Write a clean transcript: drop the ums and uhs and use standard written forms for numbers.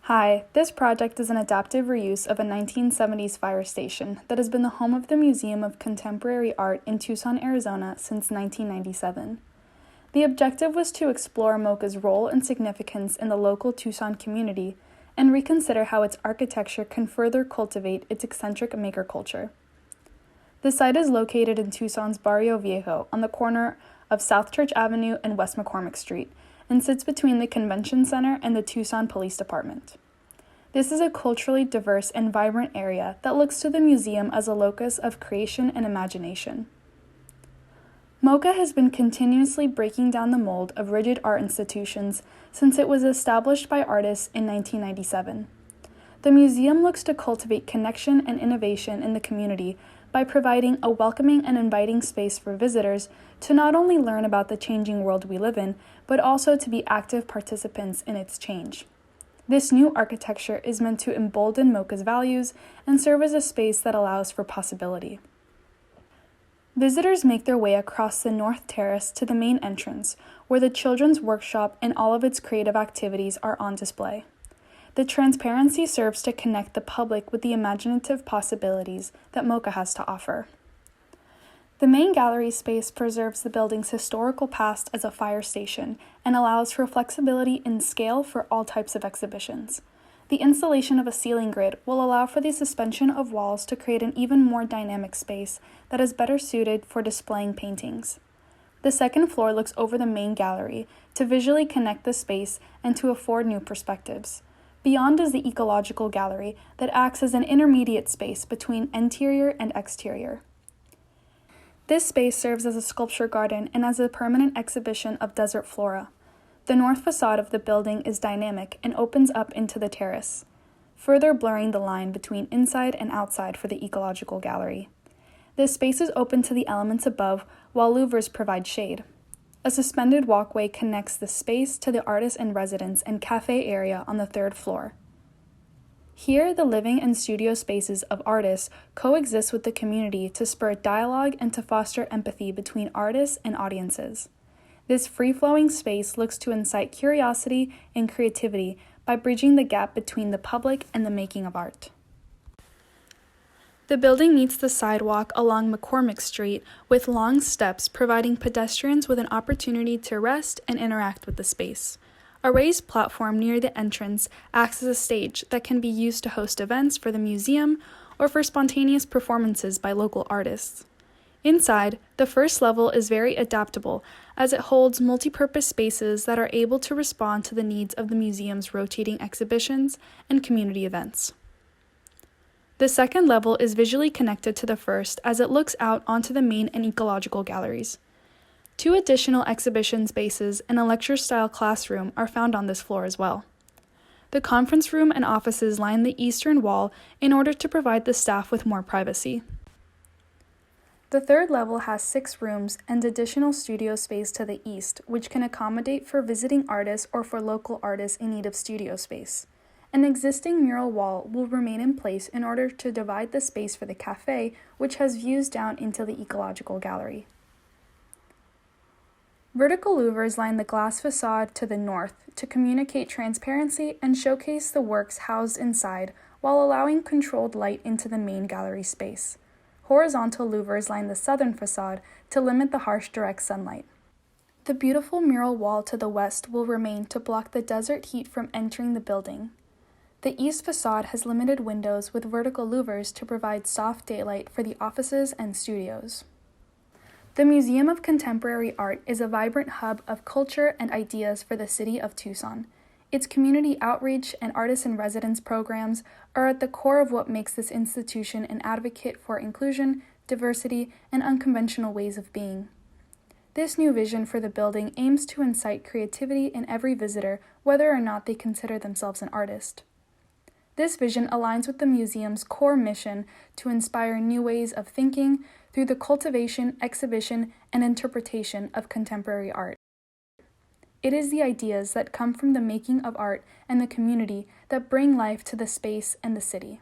Hi, this project is an adaptive reuse of a 1970s fire station that has been the home of the Museum of Contemporary Art in Tucson, Arizona since 1997. The objective was to explore MOCA's role and significance in the local Tucson community and reconsider how its architecture can further cultivate its eccentric maker culture. The site is located in Tucson's Barrio Viejo on the corner of South Church Avenue and West McCormick Street, and sits between the Convention Center and the Tucson Police Department. This is a culturally diverse and vibrant area that looks to the museum as a locus of creation and imagination. MOCA has been continuously breaking down the mold of rigid art institutions since it was established by artists in 1997. The museum looks to cultivate connection and innovation in the community by providing a welcoming and inviting space for visitors to not only learn about the changing world we live in, but also to be active participants in its change. This new architecture is meant to embolden MOCA's values and serve as a space that allows for possibility. Visitors make their way across the North Terrace to the main entrance, where the children's workshop and all of its creative activities are on display. The transparency serves to connect the public with the imaginative possibilities that MOCA has to offer. The main gallery space preserves the building's historical past as a fire station and allows for flexibility in scale for all types of exhibitions. The installation of a ceiling grid will allow for the suspension of walls to create an even more dynamic space that is better suited for displaying paintings. The second floor looks over the main gallery to visually connect the space and to afford new perspectives. Beyond is the ecological gallery that acts as an intermediate space between interior and exterior. This space serves as a sculpture garden and as a permanent exhibition of desert flora. The north facade of the building is dynamic and opens up into the terrace, further blurring the line between inside and outside for the ecological gallery. This space is open to the elements above, while louvers provide shade. A suspended walkway connects the space to the artist in residence and cafe area on the third floor. Here, the living and studio spaces of artists coexist with the community to spur dialogue and to foster empathy between artists and audiences. This free-flowing space looks to incite curiosity and creativity by bridging the gap between the public and the making of art. The building meets the sidewalk along McCormick Street with long steps providing pedestrians with an opportunity to rest and interact with the space. A raised platform near the entrance acts as a stage that can be used to host events for the museum or for spontaneous performances by local artists. Inside, the first level is very adaptable as it holds multi-purpose spaces that are able to respond to the needs of the museum's rotating exhibitions and community events. The second level is visually connected to the first as it looks out onto the main and ecological galleries. 2 additional exhibition spaces and a lecture-style classroom are found on this floor as well. The conference room and offices line the eastern wall in order to provide the staff with more privacy. The third level has 6 rooms and additional studio space to the east, which can accommodate for visiting artists or for local artists in need of studio space. An existing mural wall will remain in place in order to divide the space for the cafe, which has views down into the ecological gallery. Vertical louvers line the glass facade to the north to communicate transparency and showcase the works housed inside while allowing controlled light into the main gallery space. Horizontal louvers line the southern facade to limit the harsh direct sunlight. The beautiful mural wall to the west will remain to block the desert heat from entering the building. The east facade has limited windows with vertical louvers to provide soft daylight for the offices and studios. The Museum of Contemporary Art is a vibrant hub of culture and ideas for the city of Tucson. Its community outreach and artist-in-residence programs are at the core of what makes this institution an advocate for inclusion, diversity, and unconventional ways of being. This new vision for the building aims to incite creativity in every visitor, whether or not they consider themselves an artist. This vision aligns with the museum's core mission to inspire new ways of thinking through the cultivation, exhibition, and interpretation of contemporary art. It is the ideas that come from the making of art and the community that bring life to the space and the city.